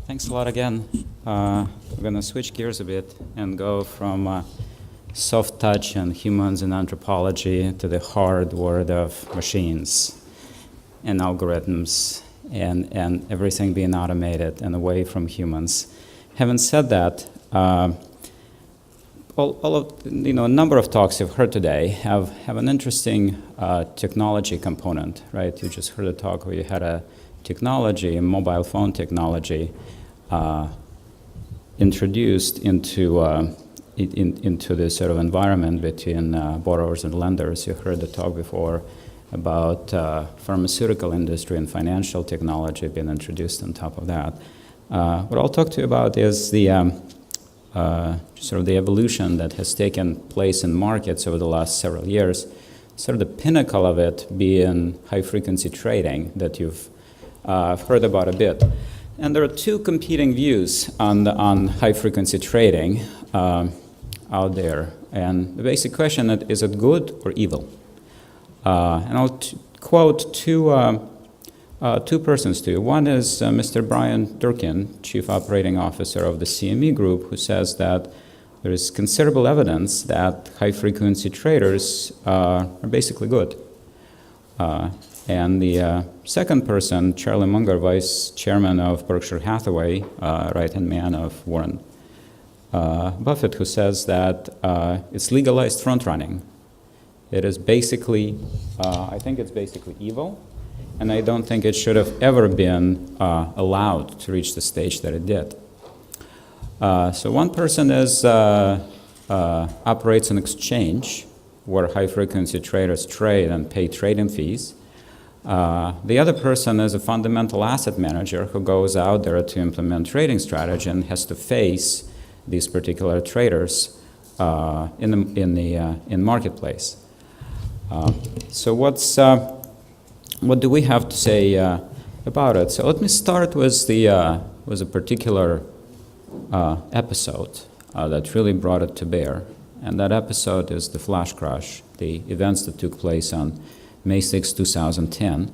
Thanks a lot again. We're going to switch gears a bit and go from soft touch and humans and anthropology to the hard world of machines and algorithms and everything being automated and away from humans. Having said that, a number of talks you've heard today have an interesting technology component, right? You just heard a talk where you had a technology, mobile phone technology, introduced into this sort of environment between borrowers and lenders. You heard the talk before about pharmaceutical industry and financial technology being introduced on top of that. What I'll talk to you about is the sort of the evolution that has taken place in markets over the last several years. Sort of the pinnacle of it being high-frequency trading that you've heard about a bit. And there are two competing views on high-frequency trading out there. And the basic question is it good or evil? And I'll quote two persons to you. One is Mr. Brian Durkin, Chief Operating Officer of the CME Group, who says that there is considerable evidence that high-frequency traders are basically good. And the second person, Charlie Munger, Vice Chairman of Berkshire Hathaway, right-hand man of Warren Buffett, who says that it's legalized front-running. It is basically, I think it's basically evil, and I don't think it should have ever been allowed to reach the stage that it did. So one person operates an exchange where high-frequency traders trade and pay trading fees. The other person is a fundamental asset manager who goes out there to implement trading strategy and has to face these particular traders in marketplace. So what do we have to say about it? So let me start with a particular episode that really brought it to bear, and that episode is the flash crash, the events that took place on May 6, 2010.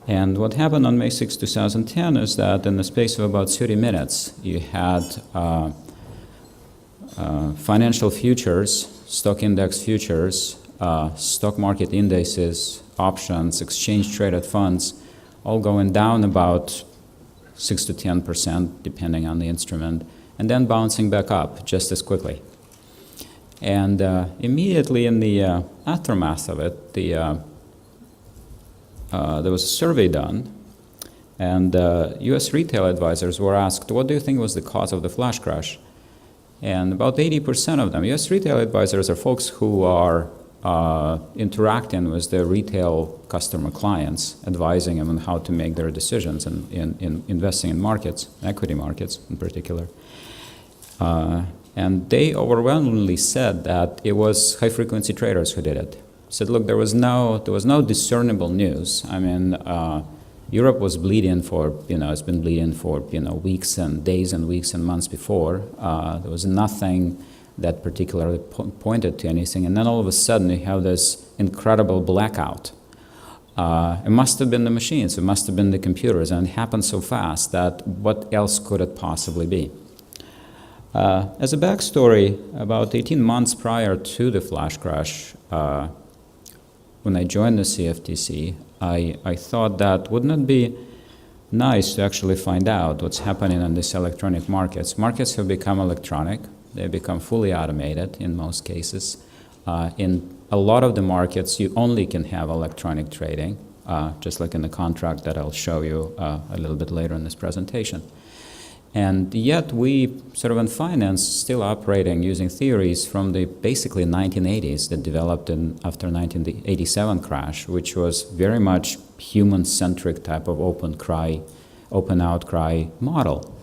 And what happened on May 6, 2010 is that in the space of about 30 minutes, you had financial futures, stock index futures, stock market indices, options, exchange-traded funds, all going down about 6 to 10%, depending on the instrument, and then bouncing back up just as quickly. And immediately in the aftermath of it, there was a survey done, and U.S. retail advisors were asked, what do you think was the cause of the flash crash? And about 80% of them, U.S. retail advisors are folks who are interacting with their retail customer clients, advising them on how to make their decisions in investing in markets, equity markets in particular. And they overwhelmingly said that it was high-frequency traders who did it. Said, look, there was no discernible news. I mean, Europe was bleeding for, it's been bleeding for, weeks and days and weeks and months before. There was nothing that particularly pointed to anything. And then all of a sudden you have this incredible blackout. It must have been the machines, it must have been the computers, and it happened so fast that what else could it possibly be? As a backstory, about 18 months prior to the flash crash, when I joined the CFTC, I thought that wouldn't it be nice to actually find out what's happening in these electronic markets. Markets have become electronic. They've become fully automated in most cases. In a lot of the markets, you only can have electronic trading, just like in the contract that I'll show you a little bit later in this presentation. And yet we, sort of in finance, still operating using theories from the basically 1980s that developed after 1987 crash, which was very much human-centric type of open outcry model.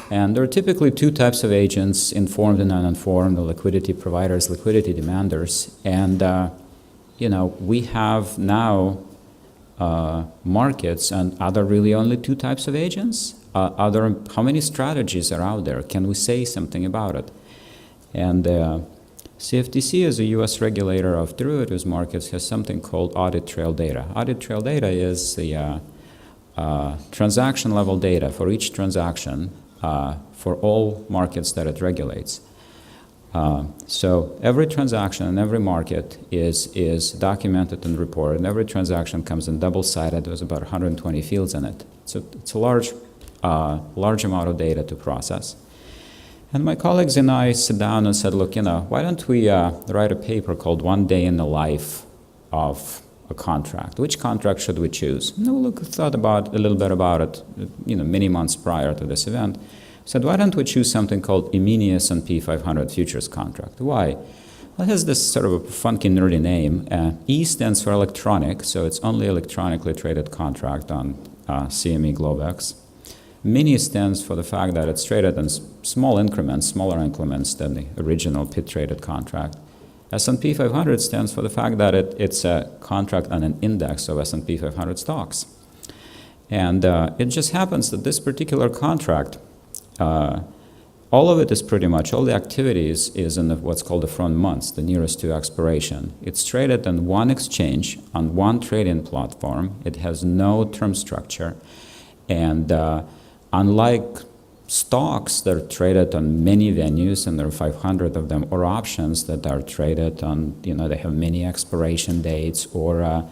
And there are typically two types of agents, informed and uninformed, the liquidity providers, liquidity demanders. And, we have now markets, and are there really only two types of agents? How many strategies are out there? Can we say something about it? And CFTC, as a U.S. regulator of derivatives markets, has something called audit trail data. Audit trail data is the transaction level data for each transaction for all markets that it regulates. So every transaction in every market is documented and reported, and every transaction comes in double-sided. There's about 120 fields in it. So it's a large amount of data to process. And my colleagues and I sat down and said, look, why don't we write a paper called One Day in the Life of a Contract? Which contract should we choose? And we thought a little bit about it, many months prior to this event. Said, why don't we choose something called E-mini S&P 500 futures contract? Why? Well, it has this sort of a funky, nerdy name. E stands for electronic, so it's only electronically traded contract on CME Globex. Mini stands for the fact that it's traded in small increments, smaller increments than the original pit-traded contract. S&P 500 stands for the fact that it's a contract on an index of S&P 500 stocks. And it just happens that this particular contract, all of it is pretty much, all the activities is in what's called the front months, the nearest to expiration. It's traded on one exchange, on one trading platform. It has no term structure. And unlike stocks that are traded on many venues, and there are 500 of them, or options that are traded on, they have many expiration dates, or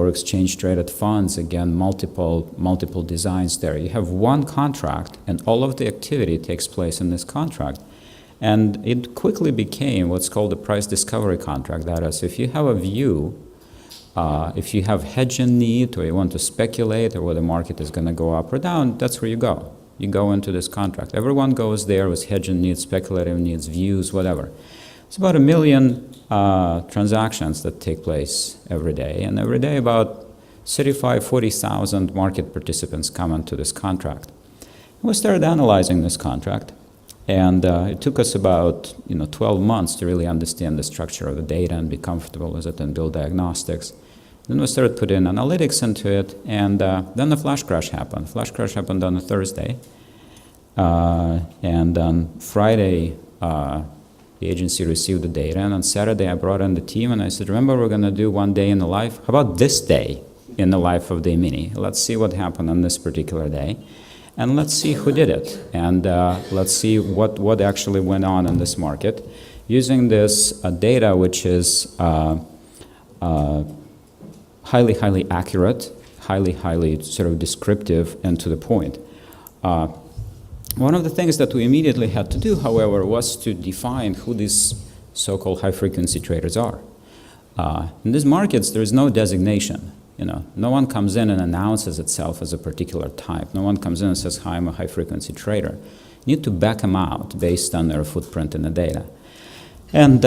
exchange-traded funds, again, multiple designs there. You have one contract, and all of the activity takes place in this contract. And it quickly became what's called the price discovery contract. That is, if you have a view, if you have hedging need, or you want to speculate, or whether the market is going to go up or down, that's where you go. You go into this contract. Everyone goes there with hedging needs, speculative needs, views, whatever. It's about 1 million transactions that take place every day, and every day about 40,000 market participants come into this contract. And we started analyzing this contract, and it took us about 12 months to really understand the structure of the data and be comfortable with it and build diagnostics. Then we started putting analytics into it, and then the flash crash happened. Flash crash happened on a Thursday, and on Friday, the agency received the data, and on Saturday I brought in the team and I said, remember, we're going to do one day in the life? How about this day in the life of the mini? Let's see what happened on this particular day, and let's see who did it, and let's see what actually went on in this market using this data, which is highly accurate, highly sort of descriptive and to the point. One of the things that we immediately had to do, however, was to define who these so-called high-frequency traders are. In these markets, there is no designation. No one comes in and announces itself as a particular type. No one comes in and says, hi, I'm a high-frequency trader. You need to back them out based on their footprint in the data. And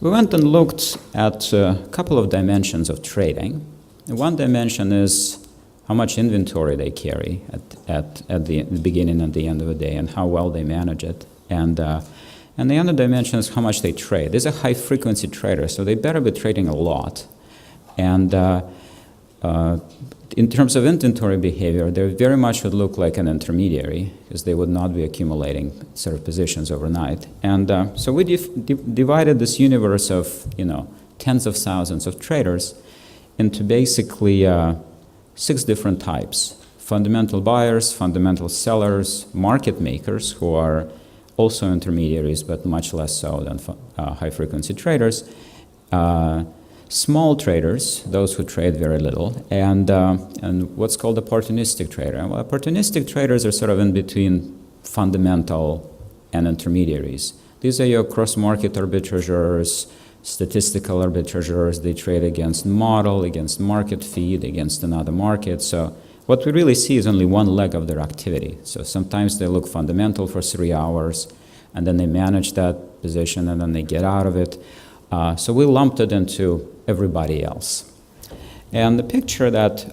we went and looked at a couple of dimensions of trading. One dimension is how much inventory they carry at the beginning and the end of the day, and how well they manage it. And the other dimension is how much they trade. These are high-frequency traders, so they better be trading a lot. And in terms of inventory behavior, they very much would look like an intermediary, because they would not be accumulating sort of positions overnight. And so we divided this universe of tens of thousands of traders into basically 6 different types: fundamental buyers, fundamental sellers, market makers, who are also intermediaries but much less so than high-frequency traders, small traders, those who trade very little, and what's called opportunistic trader. Well, opportunistic traders are sort of in between fundamental and intermediaries. These are your cross-market arbitrageurs, statistical arbitrageurs. They trade against model, against market feed, against another market. So what we really see is only one leg of their activity. So sometimes they look fundamental for 3 hours, and then they manage that position, and then they get out of it. So we lumped it into everybody else. And the picture that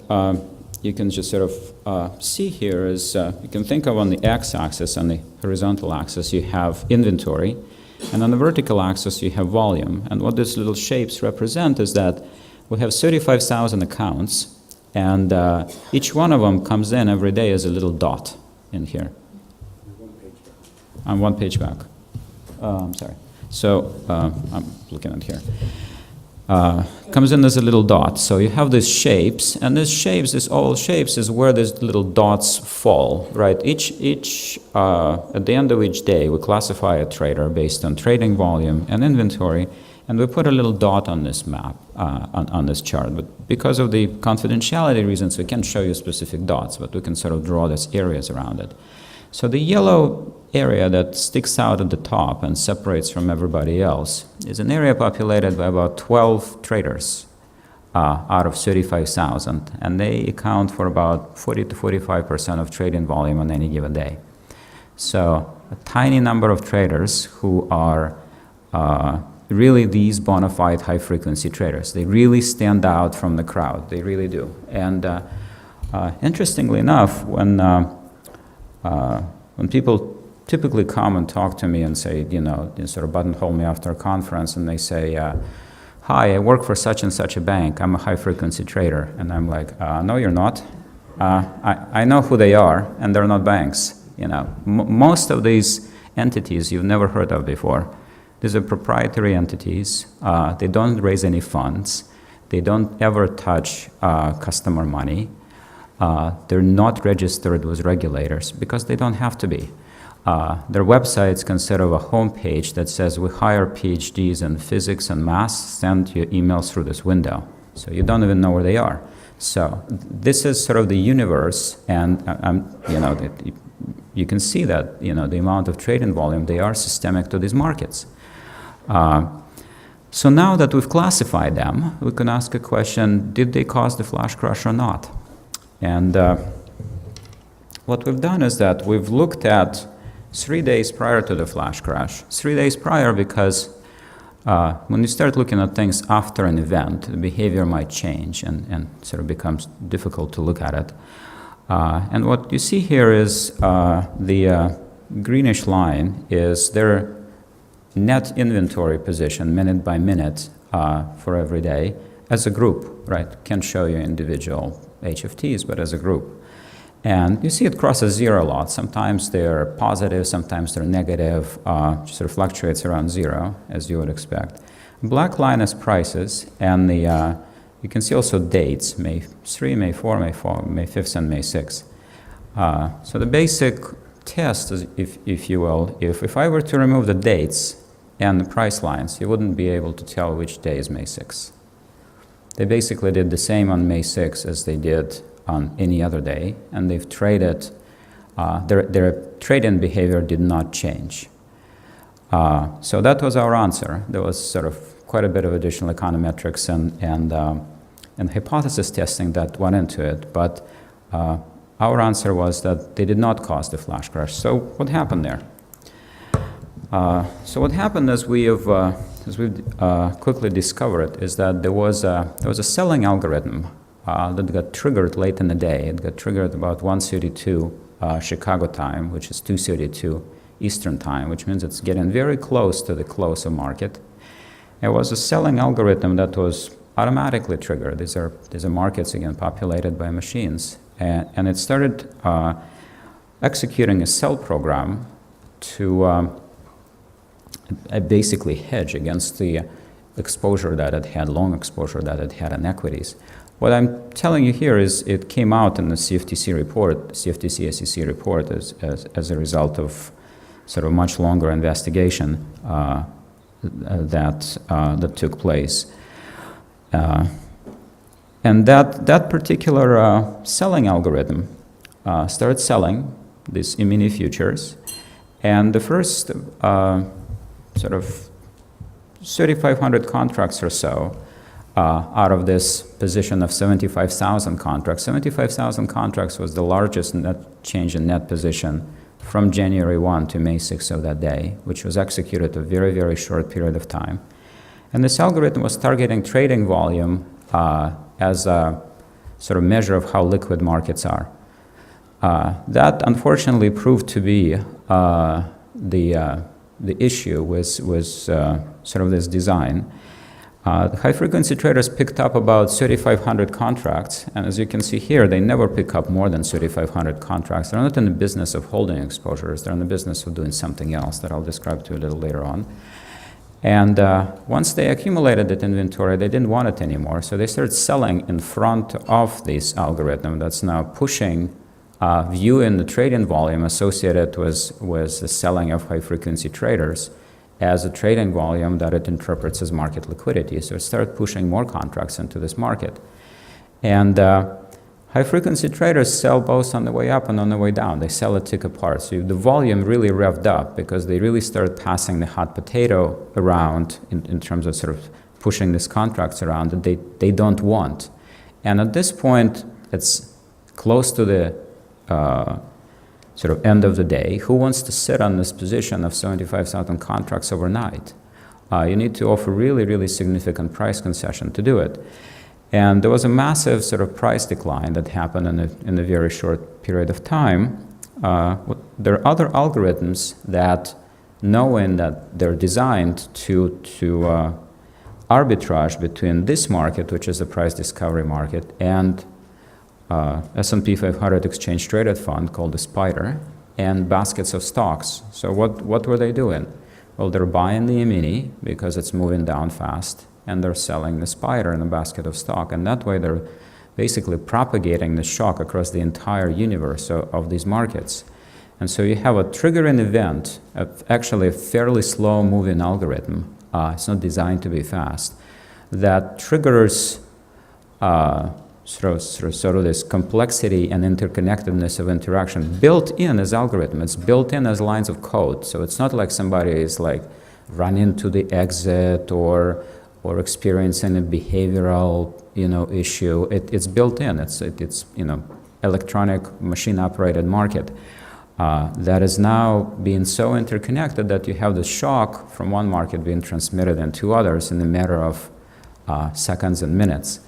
you can just sort of see here is, you can think of on the x-axis, on the horizontal axis, you have inventory, and on the vertical axis, you have volume. And what these little shapes represent is that we have 35,000 accounts, and each one of them comes in every day as a little dot in here. I'm 1 page back. I'm sorry. So I'm looking at here. comes in as a little dot. So you have these shapes, and these shapes, these oval shapes, is where these little dots fall, right? At the end of each day, we classify a trader based on trading volume and inventory, and we put a little dot on this map, on this chart. But because of the confidentiality reasons, we can't show you specific dots, but we can sort of draw these areas around it. So the yellow area that sticks out at the top and separates from everybody else is an area populated by about 12 traders out of 35,000, and they account for about 40 to 45% of trading volume on any given day. So a tiny number of traders who are really these bona fide high-frequency traders. They really stand out from the crowd. They really do. And interestingly enough, when people typically come and talk to me and say, they sort of buttonhole me after a conference, and they say, hi, I work for such and such a bank. I'm a high-frequency trader. And I'm like, no, you're not. I know who they are, and they're not banks. Most of these entities you've never heard of before. These are proprietary entities. They don't raise any funds. They don't ever touch customer money. They're not registered with regulators because they don't have to be. Their websites consist of a homepage that says, we hire PhDs in physics and math, send you emails through this window. So you don't even know where they are. So this is sort of the universe, and you can see that the amount of trading volume, they are systemic to these markets. So now that we've classified them, we can ask a question, did they cause the flash crash or not? And what we've done is that we've looked at 3 days prior to the flash crash. 3 days prior because when you start looking at things after an event, the behavior might change and sort of becomes difficult to look at it. And what you see here is the greenish line is their net inventory position minute by minute for every day as a group, right? Can't show you individual HFTs, but as a group. And you see it crosses zero a lot. Sometimes they're positive, sometimes they're negative, sort of fluctuates around zero, as you would expect. Black line is prices, and you can see also dates, May 3, May 4, May 5th, and May 6th. So the basic test, is, if you will, if I were to remove the dates and the price lines, you wouldn't be able to tell which day is May 6th. They basically did the same on May 6th as they did on any other day, and they've traded, their trade-in behavior did not change. So that was our answer. There was sort of quite a bit of additional econometrics and hypothesis testing that went into it, but our answer was that they did not cause the flash crash. So what happened there? So what happened, as we've quickly discovered, is that there was a selling algorithm that got triggered late in the day. It got triggered about 1:32 Chicago time, which is 2:32 Eastern time, which means it's getting very close to the close of market. It was a selling algorithm that was automatically triggered. These are markets, again, populated by machines. And it started executing a sell program to basically hedge against the exposure that it had, long exposure that it had in equities. What I'm telling you here is it came out in the CFTC report, CFTC SEC report, as a result of sort of much longer investigation that took place. And that particular selling algorithm started selling these E-mini futures, and the first sort of 3,500 contracts or so out of this position of 75,000 contracts. 75,000 contracts was the largest net change in net position from January 1 to May 6 of that day, which was executed a very, very short period of time. And this algorithm was targeting trading volume as a sort of measure of how liquid markets are. That unfortunately proved to be the issue with sort of this design. The high-frequency traders picked up about 3,500 contracts, and as you can see here, they never pick up more than 3,500 contracts. They're not in the business of holding exposures. They're in the business of doing something else that I'll describe to you a little later on. And once they accumulated that inventory, they didn't want it anymore. So they started selling in front of this algorithm that's now pushing view in the trading volume associated with the selling of high-frequency traders as a trading volume that it interprets as market liquidity. So it started pushing more contracts into this market. And high-frequency traders sell both on the way up and on the way down. They sell a tick apart. So the volume really revved up because they really started passing the hot potato around in terms of sort of pushing these contracts around that they don't want. And at this point, it's close to the sort of end of the day. Who wants to sit on this position of 75,000 contracts overnight? You need to offer really, really significant price concession to do it. And there was a massive sort of price decline that happened in a very short period of time. There are other algorithms that, knowing that they're designed to arbitrage between this market, which is the price discovery market, and S&P 500 exchange traded fund called the Spider, and baskets of stocks. So what were they doing? Well, they're buying the E-mini because it's moving down fast, and they're selling the Spider in a basket of stock. And that way they're basically propagating the shock across the entire universe of these markets. And so you have a triggering event, actually a fairly slow moving algorithm. It's not designed to be fast, that triggers sort of this complexity and interconnectedness of interaction built in as algorithm. It's built in as lines of code. So it's not like somebody is like run into the exit or experiencing a behavioral issue. It's built in. It's electronic machine operated market that is now being so interconnected that you have the shock from one market being transmitted into others in a matter of seconds and minutes.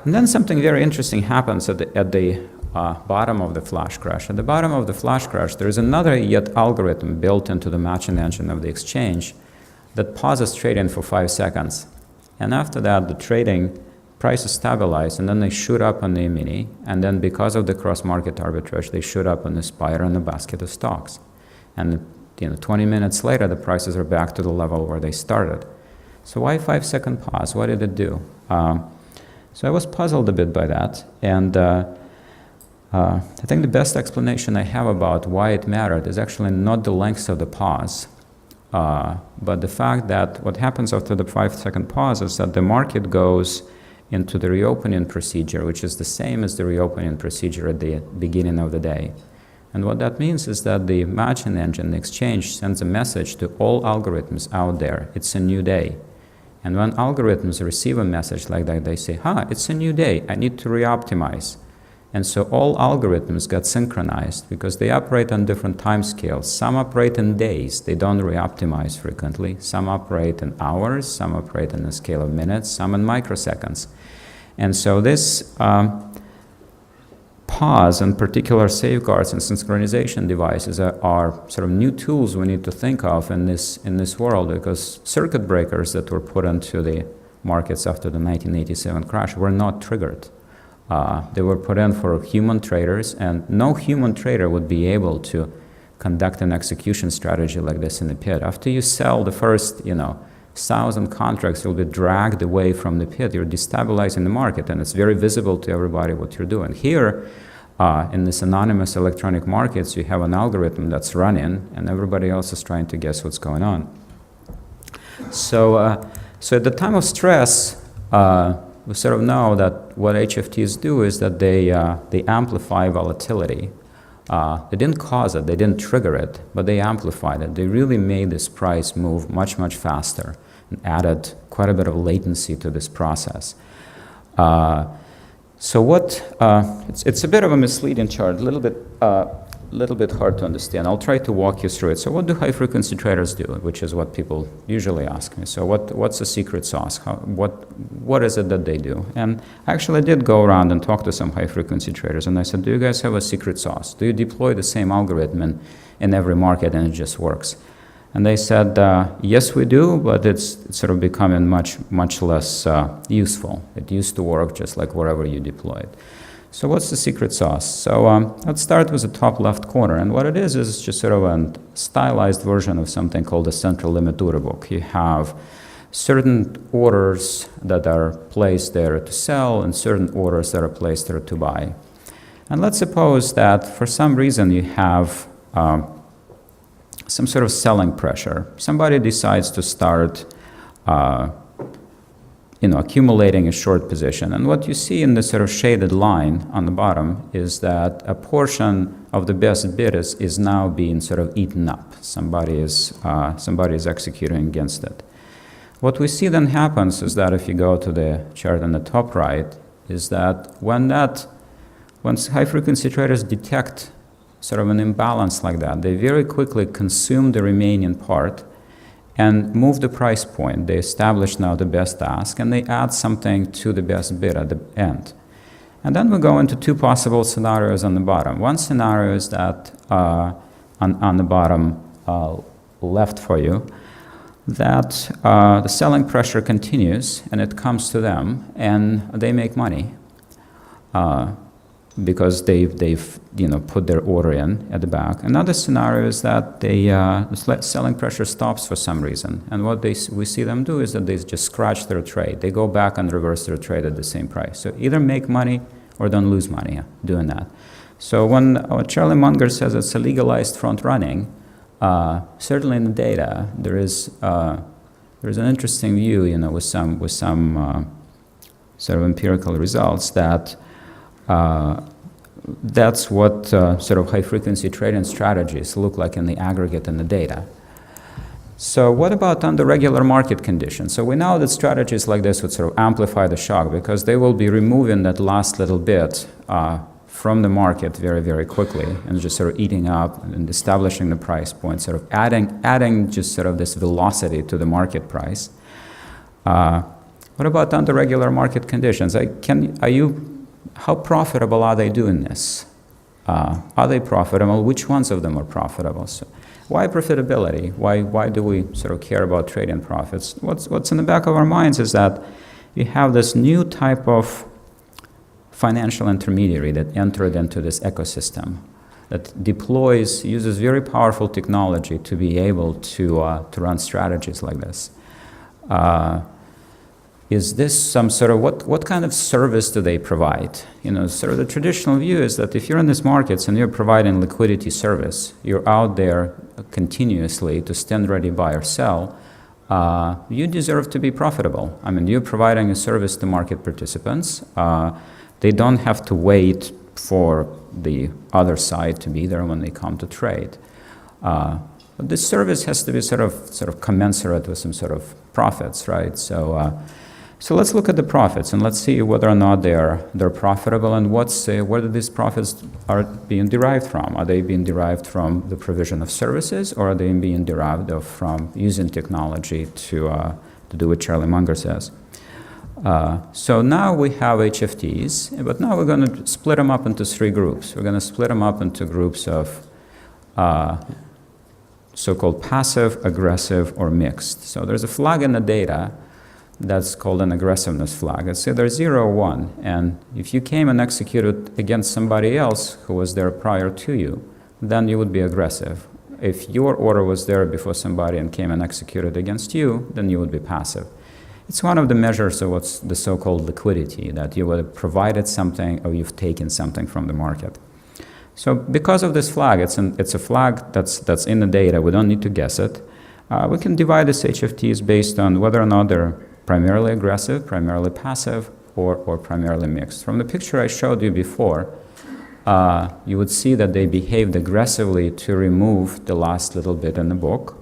And then something very interesting happens at the bottom of the flash crash. At the bottom of the flash crash, there is another yet algorithm built into the matching engine of the exchange that pauses trading for 5 seconds. And after that, the trading prices stabilize, and then they shoot up on the E-mini, and then because of the cross-market arbitrage, they shoot up on the Spider and the basket of stocks. And 20 minutes later, the prices are back to the level where they started. So why 5-second pause? What did it do? So I was puzzled a bit by that, and I think the best explanation I have about why it mattered is actually not the length of the pause, but the fact that what happens after the 5-second pause is that the market goes into the reopening procedure, which is the same as the reopening procedure at the beginning of the day. And what that means is that the matching engine, the exchange, sends a message to all algorithms out there. It's a new day. And when algorithms receive a message like that, they say, it's a new day, I need to re-optimize. And so all algorithms got synchronized because they operate on different time scales. Some operate in days, they don't re-optimize frequently. Some operate in hours, some operate in a scale of minutes, some in microseconds. And so this pause and particular safeguards and synchronization devices are sort of new tools we need to think of in this world, because circuit breakers that were put into the markets after the 1987 crash were not triggered. They were put in for human traders, and no human trader would be able to conduct an execution strategy like this in the pit. After you sell the first 1,000 contracts, you'll be dragged away from the pit. You're destabilizing the market, and it's very visible to everybody what you're doing. Here, in this anonymous electronic markets, you have an algorithm that's running, and everybody else is trying to guess what's going on. So at the time of stress, we sort of know that what HFTs do is that they amplify volatility. They didn't cause it, they didn't trigger it, but they amplified it. They really made this price move much, much faster and added quite a bit of latency to this process. So it's a bit of a misleading chart, a little bit hard to understand. I'll try to walk you through it. So what do high-frequency traders do, which is what people usually ask me. So what's the secret sauce? What is it that they do? And actually I did go around and talk to some high-frequency traders, and I said, do you guys have a secret sauce? Do you deploy the same algorithm in every market and it just works? And they said, yes, we do, but it's sort of becoming much, much less useful. It used to work just like wherever you deploy it. So what's the secret sauce? So let's start with the top left corner. And what it is just sort of a stylized version of something called a central limit order book. You have certain orders that are placed there to sell and certain orders that are placed there to buy. And let's suppose that for some reason you have some sort of selling pressure. Somebody decides to start accumulating a short position. And what you see in this sort of shaded line on the bottom is that a portion of the best bid is now being sort of eaten up. Somebody is executing against it. What we see then happens is that if you go to the chart on the top right, is that once high-frequency traders detect sort of an imbalance like that, they very quickly consume the remaining part and move the price point. They establish now the best ask, and they add something to the best bid at the end. And then we go into two possible scenarios on the bottom. One scenario is that on the bottom left for you, that the selling pressure continues and it comes to them and they make money because they've put their order in at the back. Another scenario is that the selling pressure stops for some reason, and what we see them do is that they just scratch their trade. They go back and reverse their trade at the same price. So either make money or don't lose money doing that. So when Charlie Munger says it's a legalized front running, certainly in the data, there's an interesting view, with some sort of empirical results that that's what sort of high-frequency trading strategies look like in the aggregate in the data. So what about under regular market conditions? So we know that strategies like this would sort of amplify the shock because they will be removing that last little bit from the market very, very quickly and just sort of eating up and establishing the price point, sort of adding just sort of this velocity to the market price. What about under regular market conditions? How profitable are they doing this? Are they profitable? Which ones of them are profitable? So why profitability? Why do we sort of care about trading profits? What's in the back of our minds is that you have this new type of financial intermediary that entered into this ecosystem that uses very powerful technology to be able to run strategies like this. Is this some sort of, what kind of service do they provide? Sort of the traditional view is that if you're in these markets and you're providing liquidity service, you're out there continuously to stand ready, buy or sell, you deserve to be profitable. I mean, you're providing a service to market participants. They don't have to wait for the other side to be there when they come to trade. But this service has to be sort of commensurate with some sort of profits, right? So let's look at the profits and let's see whether or not they're profitable and whether these profits are being derived from. Are they being derived from the provision of services, or are they being derived from using technology to do what Charlie Munger says? So now we have HFTs, but now we're going to split them up into three groups. We're going to split them up into groups of so-called passive, aggressive, or mixed. So there's a flag in the data that's called an aggressiveness flag. It's either 0 or 1, and if you came and executed against somebody else who was there prior to you, then you would be aggressive. If your order was there before somebody and came and executed against you, then you would be passive. It's one of the measures of what's the so-called liquidity, that you would have provided something or you've taken something from the market. So because of this flag, it's a flag that's in the data. We don't need to guess it. We can divide these HFTs based on whether or not they're primarily aggressive, primarily passive, or primarily mixed. From the picture I showed you before, you would see that they behaved aggressively to remove the last little bit in the book,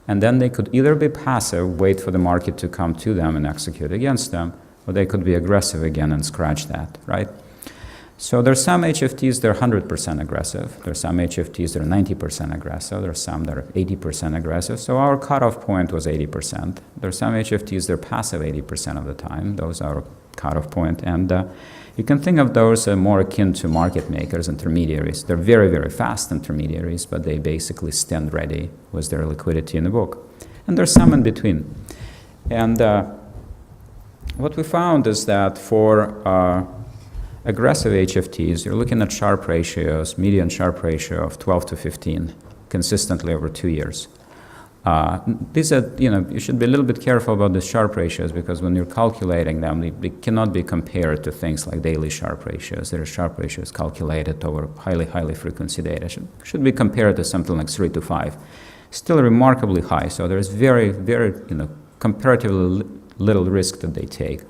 and then they could either be passive, wait for the market to come to them and execute against them, or they could be aggressive again and scratch that, right? So there's some HFTs that are 100% aggressive. There's some HFTs that are 90% aggressive. There's some that are 80% aggressive. So our cutoff point was 80%. There's some HFTs that are passive 80% of the time. Those are our cutoff point. And you can think of those as more akin to market makers, intermediaries. They're very, very fast intermediaries, but they basically stand ready with their liquidity in the book. And there's some in between. And what we found is that for aggressive HFTs, you're looking at Sharpe ratios, median Sharpe ratio of 12 to 15, consistently over 2 years. These are, you should be a little bit careful about the Sharpe ratios, because when you're calculating them, they cannot be compared to things like daily Sharpe ratios. There are Sharpe ratios calculated over highly frequency data. Should be compared to something like 3 to 5. Still remarkably high, so there's very, very, comparatively little risk that they take.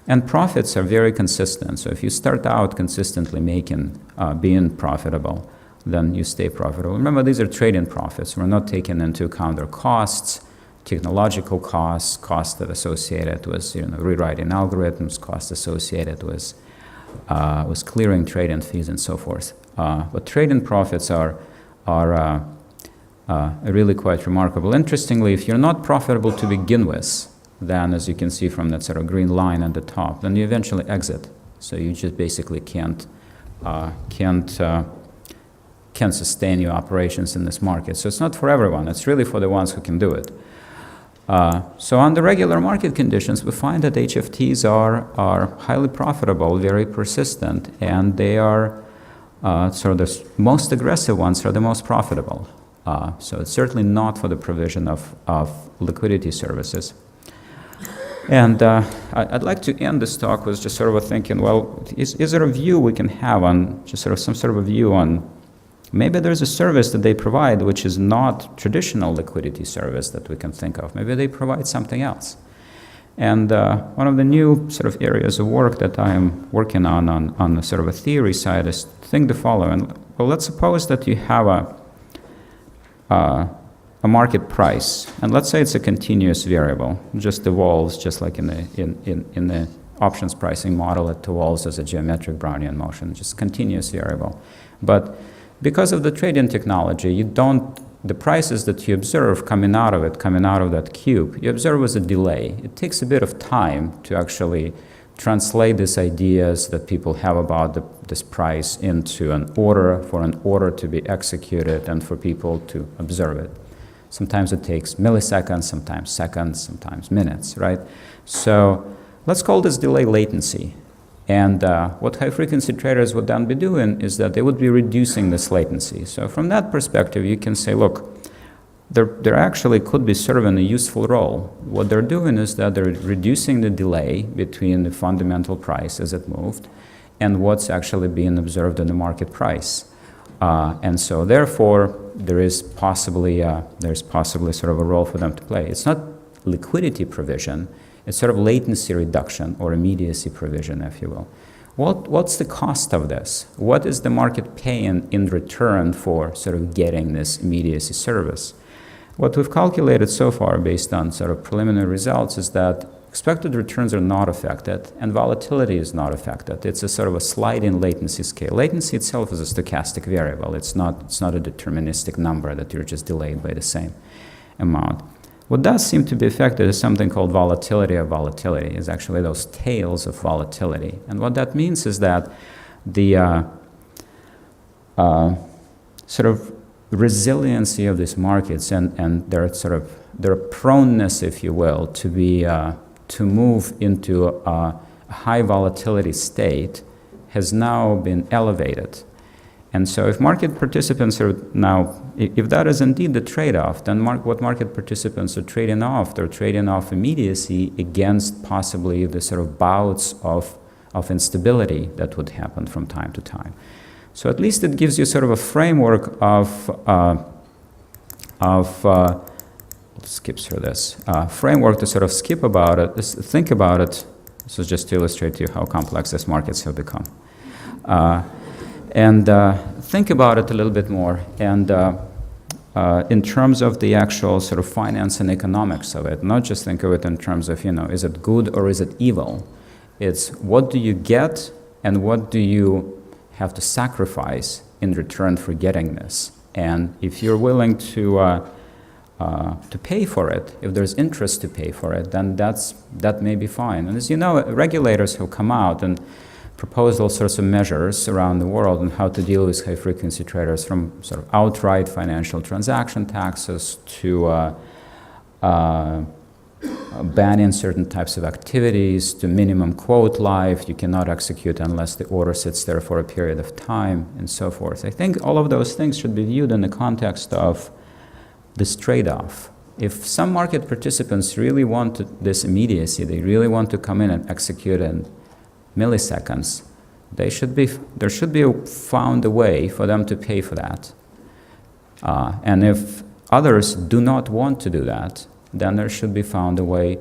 And profits are very consistent. So if you start out consistently being profitable, then you stay profitable. Remember, these are trading profits. We're not taking into account their costs, technological costs that are associated with rewriting algorithms, costs associated with clearing trading fees and so forth. But trading profits are really quite remarkable. Interestingly, if you're not profitable to begin with, then as you can see from that sort of green line at the top, then you eventually exit. So you just basically can't sustain your operations in this market. So it's not for everyone. It's really for the ones who can do it. So under regular market conditions, we find that HFTs are highly profitable, very persistent, and they are sort of the most aggressive ones are the most profitable. So it's certainly not for the provision of liquidity services. And I'd like to end this talk with just sort of thinking, well, is there a view we can have on, just sort of some sort of a view on, maybe there's a service that they provide which is not traditional liquidity service that we can think of. Maybe they provide something else. And one of the new sort of areas of work that I'm working on the sort of a theory side is to think the following. Well, let's suppose that you have a market price, and let's say it's a continuous variable, just evolves just like in the options pricing model, it evolves as a geometric Brownian motion, just continuous variable. But because of the trading technology, the prices that you observe coming out of that cube, you observe with a delay. It takes a bit of time to actually translate these ideas that people have about this price into an order, for an order to be executed and for people to observe it. Sometimes it takes milliseconds, sometimes seconds, sometimes minutes, right? So let's call this delay latency. And what high-frequency traders would then be doing is that they would be reducing this latency. So from that perspective, you can say, look, they're actually could be serving a useful role. What they're doing is that they're reducing the delay between the fundamental price as it moved and what's actually being observed in the market price. And so therefore, there's possibly sort of a role for them to play. It's not liquidity provision. It's sort of latency reduction or immediacy provision, if you will. What's the cost of this? What is the market paying in return for sort of getting this immediacy service? What we've calculated so far based on sort of preliminary results is that expected returns are not affected and volatility is not affected. It's a sort of a sliding latency scale. Latency itself is a stochastic variable. It's not a deterministic number that you're just delayed by the same amount. What does seem to be affected is something called volatility of volatility. It's actually those tails of volatility. And what that means is that the sort of resiliency of these markets and their proneness, if you will, to move into a high volatility state has now been elevated. And so if market participants are now, if that is indeed the trade-off, then what market participants are trading off, they're trading off immediacy against possibly the sort of bouts of instability that would happen from time to time. So at least it gives you sort of a framework let's skip through this, framework to sort of think about it. This is just to illustrate to you how complex these markets have become. And think about it a little bit more, and in terms of the actual sort of finance and economics of it, not just think of it in terms of, is it good or is it evil? It's what do you get and what do you have to sacrifice in return for getting this? And if you're willing to pay for it, if there's interest to pay for it, then that may be fine. And as you know, regulators have come out and proposed all sorts of measures around the world on how to deal with high-frequency traders, from sort of outright financial transaction taxes to banning certain types of activities to minimum quote life. You cannot execute unless the order sits there for a period of time, and so forth. I think all of those things should be viewed in the context of this trade-off. If some market participants really want this immediacy, they really want to come in and execute in milliseconds, there should be found a way for them to pay for that. And if others do not want to do that, then there should be found a way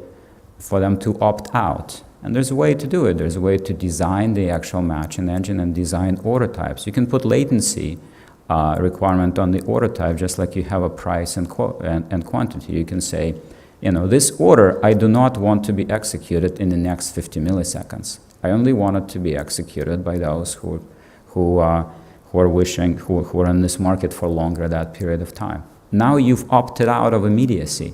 for them to opt out. And there's a way to do it. There's a way to design the actual matching engine and design order types. You can put latency requirement on the order type, just like you have a price and quantity. You can say, this order I do not want to be executed in the next 50 milliseconds. I only want it to be executed by those who are in this market for longer that period of time. Now you've opted out of immediacy.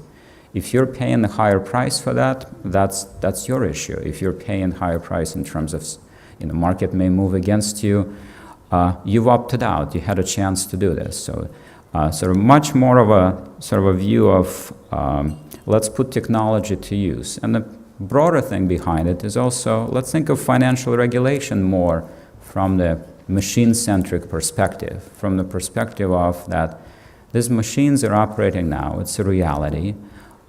If you're paying a higher price for that, that's your issue. If you're paying higher price in terms of, market may move against you, you've opted out. You had a chance to do this. So, sort of much more of a view of let's put technology to use. And the broader thing behind it is also let's think of financial regulation more from the machine-centric perspective, from the perspective of that these machines are operating now. It's a reality.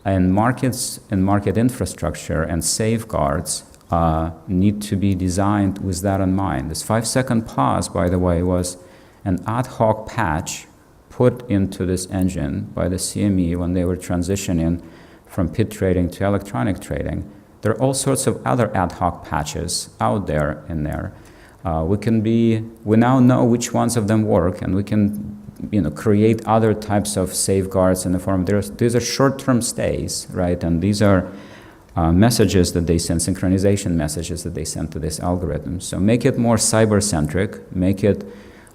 And markets and market infrastructure and safeguards need to be designed with that in mind. This 5-second pause, by the way, was an ad hoc patch put into this engine by the CME when they were transitioning from pit trading to electronic trading. There are all sorts of other ad hoc patches out there in there. We now know which ones of them work, and we can create other types of safeguards in the form. These are short-term stays, right? And these are messages that they send, synchronization messages that they send to this algorithm. So make it more cyber-centric, make it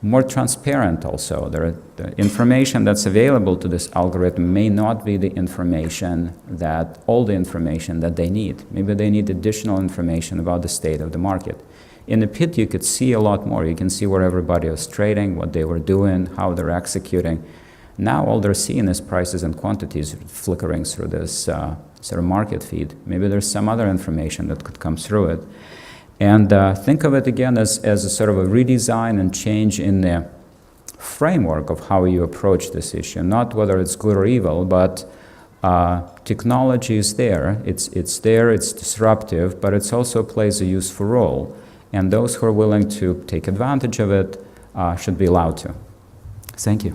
more transparent also. The information that's available to this algorithm may not be the information all the information that they need. Maybe they need additional information about the state of the market. In the pit, you could see a lot more. You can see where everybody was trading, what they were doing, how they're executing. Now all they're seeing is prices and quantities flickering through this sort of market feed. Maybe there's some other information that could come through it. And think of it again as a sort of a redesign and change in the framework of how you approach this issue. Not whether it's good or evil, but technology is there. It's there, it's disruptive, but it also plays a useful role. And those who are willing to take advantage of it should be allowed to. Thank you.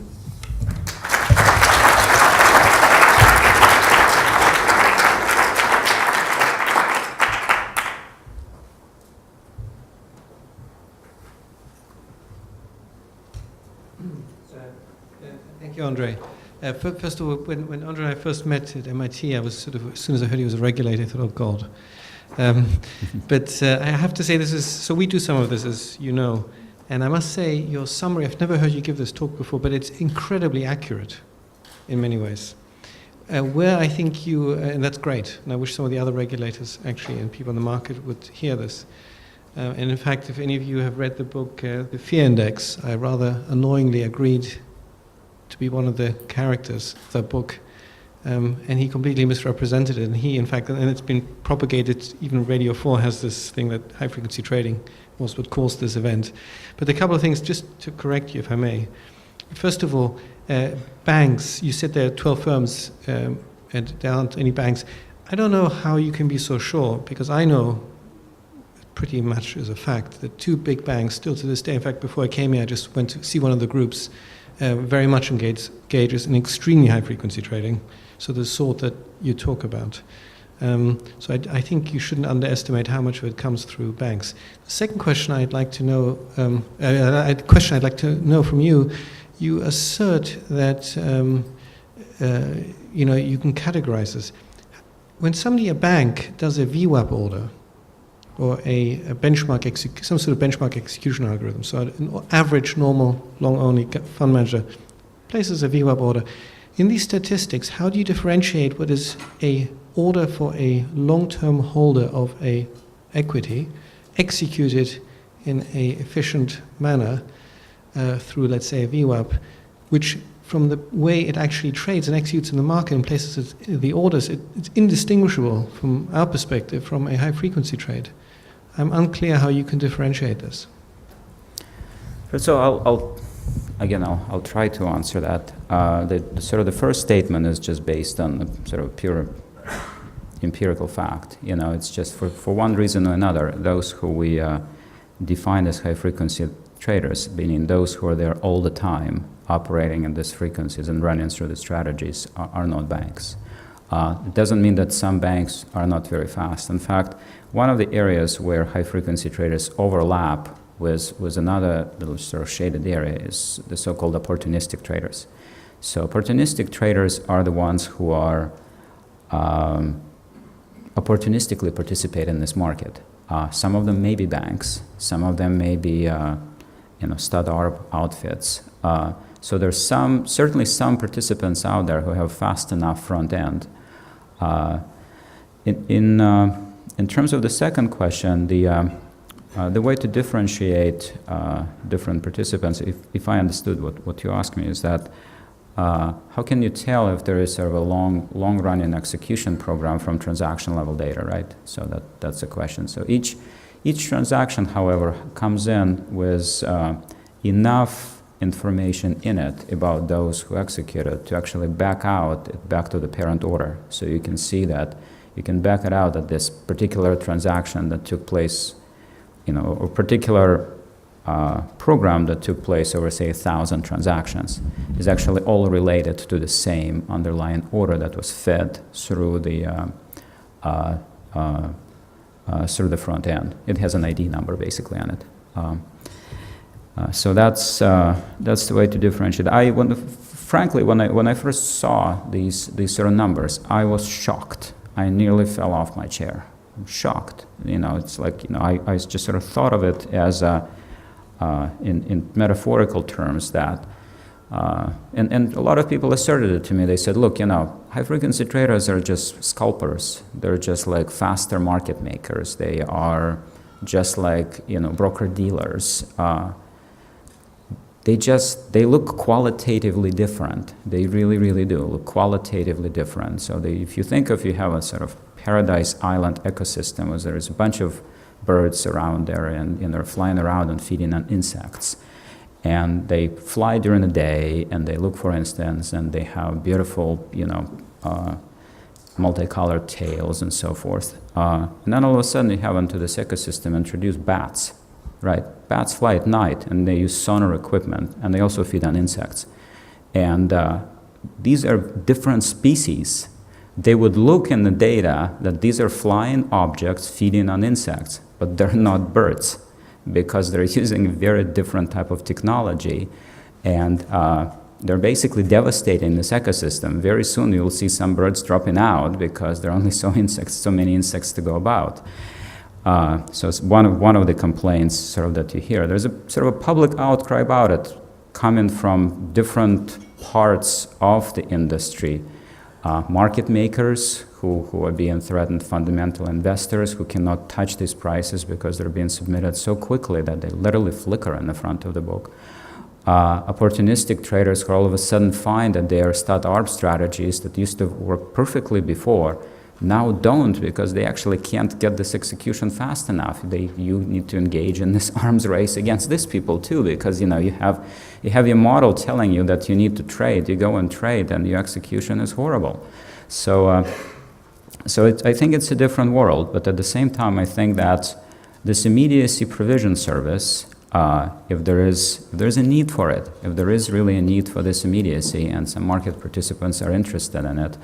Thank you, Andrei. First of all, when Andrei and I first met at MIT, I was sort of, as soon as I heard he was a regulator, I thought, oh God. But I have to say so we do some of this, as you know, and I must say your summary, I've never heard you give this talk before, but it's incredibly accurate in many ways. Where I think and that's great, and I wish some of the other regulators actually and people in the market would hear this. And in fact, if any of you have read the book, The Fear Index, I rather annoyingly agreed to be one of the characters of that book. And he completely misrepresented it. And he, in fact, and it's been propagated, even Radio 4 has this thing that HighFrequency Trading was what caused this event. But a couple of things, just to correct you, if I may. First of all, banks, you said there are 12 firms and there aren't any banks. I don't know how you can be so sure, because I know pretty much as a fact that 2 big banks still to this day, in fact, before I came here, I just went to see one of the groups, very much engages in extremely high-frequency trading. So the sort that you talk about. So I think you shouldn't underestimate how much of it comes through banks. The second question I'd like to know, from you, you assert that you can categorize this. When a bank does a VWAP order, or a benchmark some sort of benchmark execution algorithm, so an average normal long-only fund manager places a VWAP order. In these statistics, how do you differentiate what is a order for a long-term holder of a equity executed in a efficient manner through, let's say, a VWAP, which from the way it actually trades and executes in the market and places the orders, it's indistinguishable from our perspective from a high-frequency trade. I'm unclear how you can differentiate this. So I'll try to answer that. The first statement is just based on the sort of pure empirical fact. It's just for one reason or another, those who we define as high-frequency traders, meaning those who are there all the time, operating in these frequencies and running through the strategies, are not banks. It doesn't mean that some banks are not very fast. In fact, one of the areas where high-frequency traders overlap with another little sort of shaded area is the so-called opportunistic traders. So opportunistic traders are the ones who are opportunistically participate in this market. Some of them may be banks, some of them may be stud arb outfits. So there's certainly some participants out there who have fast enough front end. In terms of the second question, the way to differentiate different participants, if I understood what you asked me, is that how can you tell if there is sort of a long-running execution program from transaction level data, right? So that's the question. So each transaction, however, comes in with enough information in it about those who execute it to actually back to the parent order. So you can see that you can back it out that this particular transaction that took place, or particular program that took place over, say, 1,000 transactions is actually all related to the same underlying order that was fed through the front end. It has an ID number basically on it. So that's the way to differentiate. Frankly, when I first saw these sort of numbers, I was shocked. I nearly fell off my chair. I'm shocked. It's like I just sort of thought of it as in metaphorical terms that, and a lot of people asserted it to me. They said, look, high-frequency traders are just scalpers. They're just like faster market makers. They are just like broker-dealers. They look qualitatively different. They really, really do look qualitatively different. So if you have a sort of paradise island ecosystem where there is a bunch of birds around there and they're flying around and feeding on insects, and they fly during the day and they look, for instance, and they have beautiful, multicolored tails and so forth. And then all of a sudden you have into this ecosystem introduced bats. Right, bats fly at night and they use sonar equipment and they also feed on insects. And these are different species. They would look in the data that these are flying objects feeding on insects, but they're not birds because they're using a very different type of technology, and they're basically devastating this ecosystem. Very soon you'll see some birds dropping out because there are only so many insects to go about. So it's one of the complaints sort of that you hear. There's a sort of a public outcry about it coming from different parts of the industry. Market makers who are being threatened, fundamental investors who cannot touch these prices because they're being submitted so quickly that they literally flicker in the front of the book. Opportunistic traders who all of a sudden find that their stud arb strategies that used to work perfectly before now don't, because they actually can't get this execution fast enough. You need to engage in this arms race against these people too, because you have your model telling you that you need to trade. You go and trade, and your execution is horrible. So I think it's a different world. But at the same time, I think that this immediacy provision service, if there's a need for it, if there is really a need for this immediacy, and some market participants are interested in it,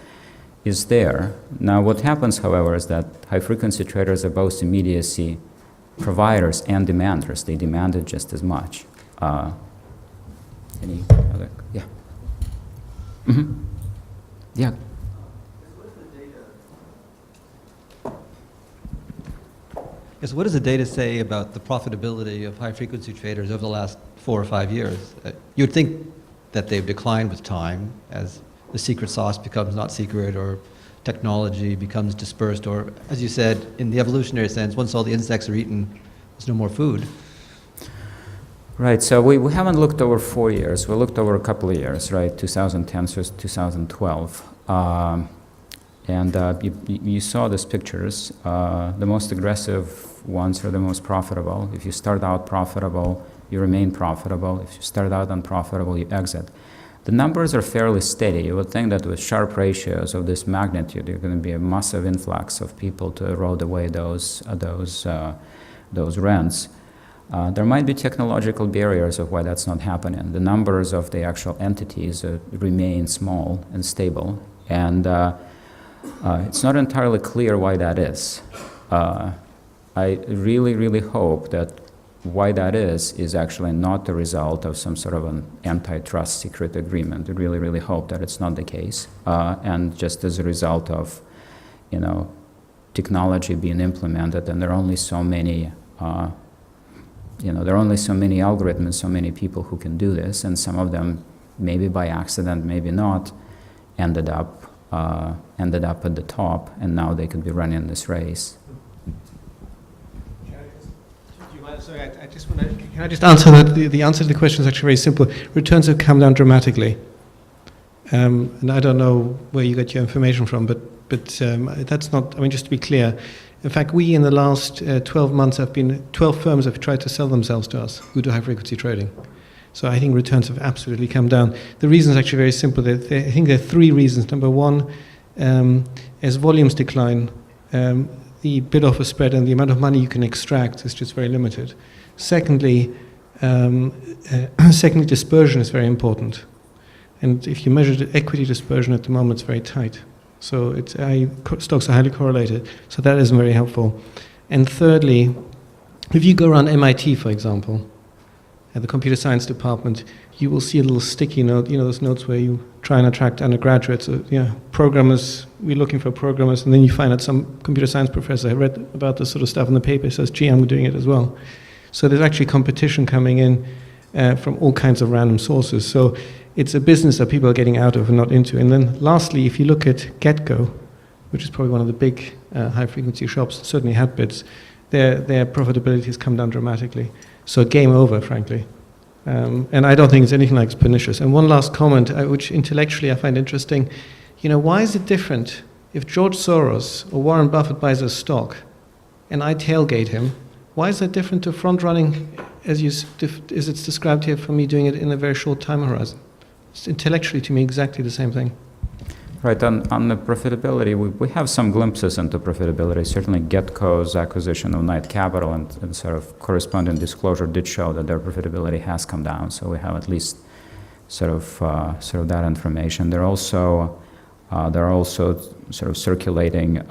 is there. Now what happens, however, is that high-frequency traders are both immediacy providers and demanders. They demand it just as much. Any other? Yeah. Mm-hmm. Yeah. Yes, what does the data say about the profitability of high-frequency traders over the last 4 or 5 years? You'd think that they've declined with time as the secret sauce becomes not secret, or technology becomes dispersed, or, as you said, in the evolutionary sense, once all the insects are eaten, there's no more food. Right, so we haven't looked over 4 years. We looked over a couple of years, right, 2010 to 2012. And you saw these pictures. The most aggressive ones are the most profitable. If you start out profitable, you remain profitable. If you start out unprofitable, you exit. The numbers are fairly steady. You would think that with sharp ratios of this magnitude, there's going to be a massive influx of people to erode away those rents. There might be technological barriers of why that's not happening. The numbers of the actual entities remain small and stable, and it's not entirely clear why that is. I really, really hope that why that is actually not the result of some sort of an antitrust secret agreement. I really, really hope that it's not the case, and just as a result of, technology being implemented, and there are only so many, there are only so many algorithms, so many people who can do this, and some of them, maybe by accident, maybe not, ended up at the top, and now they could be running this race. Sorry, I just want to. Can I just answer that? The answer to the question is actually very simple. Returns have come down dramatically, and I don't know where you get your information from, but that's not. I mean, just to be clear, in fact, we in the last 12 months 12 firms have tried to sell themselves to us who do high frequency trading. So I think returns have absolutely come down. The reason is actually very simple. I think there are 3 reasons. Number one, as volumes decline, the bid-offer spread and the amount of money you can extract is just very limited. Secondly, dispersion is very important. And if you measure the equity dispersion at the moment, it's very tight. So stocks are highly correlated. So that isn't very helpful. And thirdly, if you go around MIT, for example, at the computer science department, you will see a little sticky note, those notes where you try and attract undergraduates, programmers, we're looking for programmers, and then you find out some computer science professor had read about this sort of stuff in the paper, says, gee, I'm doing it as well. So there's actually competition coming in from all kinds of random sources. So it's a business that people are getting out of and not into. And then lastly, if you look at GetGo, which is probably one of the big high-frequency shops, certainly had bits, their profitability has come down dramatically. So game over, frankly. And I don't think it's anything like it's pernicious. And one last comment, which intellectually I find interesting. Why is it different if George Soros or Warren Buffett buys a stock and I tailgate him? Why is that different to front-running as it's described here for me doing it in a very short time horizon? It's intellectually to me exactly the same thing. Right, on the profitability, we have some glimpses into profitability. Certainly GetCo's acquisition of Knight Capital and sort of corresponding disclosure did show that their profitability has come down, so we have at least sort of that information. There are also sort of circulating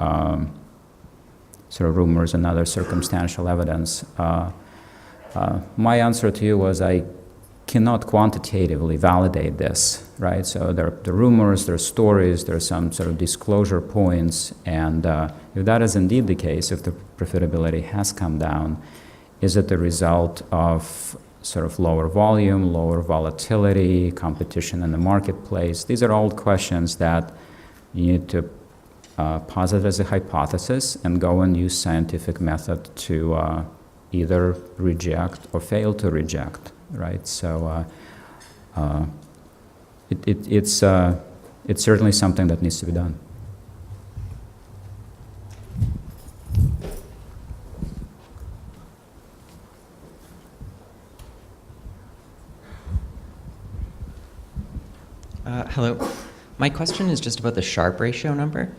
sort of rumors and other circumstantial evidence. My answer to you was I cannot quantitatively validate this, right? So there are rumors, there are stories, there are some sort of disclosure points, and if that is indeed the case, if the profitability has come down, is it the result of sort of lower volume, lower volatility, competition in the marketplace? These are all questions that you need to posit as a hypothesis and go and use scientific method to either reject or fail to reject. Right, so it's certainly something that needs to be done. Hello. My question is just about the Sharpe ratio number.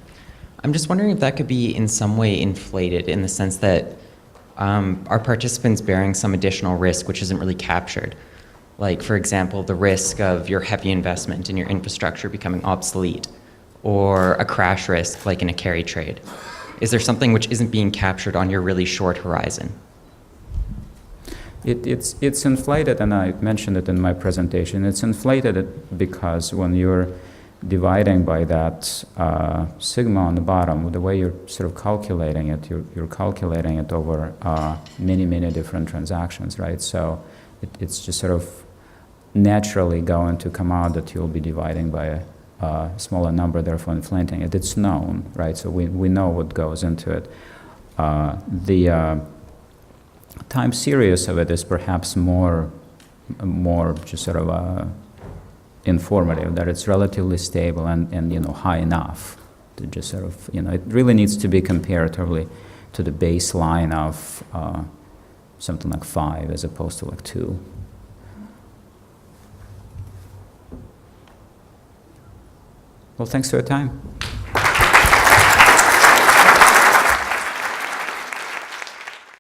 I'm just wondering if that could be in some way inflated in the sense that are participants bearing some additional risk which isn't really captured? Like, for example, the risk of your heavy investment in your infrastructure becoming obsolete, or a crash risk like in a carry trade. Is there something which isn't being captured on your really short horizon? It's inflated, and I mentioned it in my presentation. It's inflated because when you're dividing by that sigma on the bottom, the way you're sort of calculating it, you're calculating it over many different transactions, right? So it's just sort of naturally going to come out that you'll be dividing by a smaller number, therefore inflating it. It's known, right? So we know what goes into it. The time series of it is perhaps more more just sort of informative, that it's relatively stable and high enough to just sort of, it really needs to be comparatively to the baseline of something like 5 as opposed to like 2. Well, thanks for your time.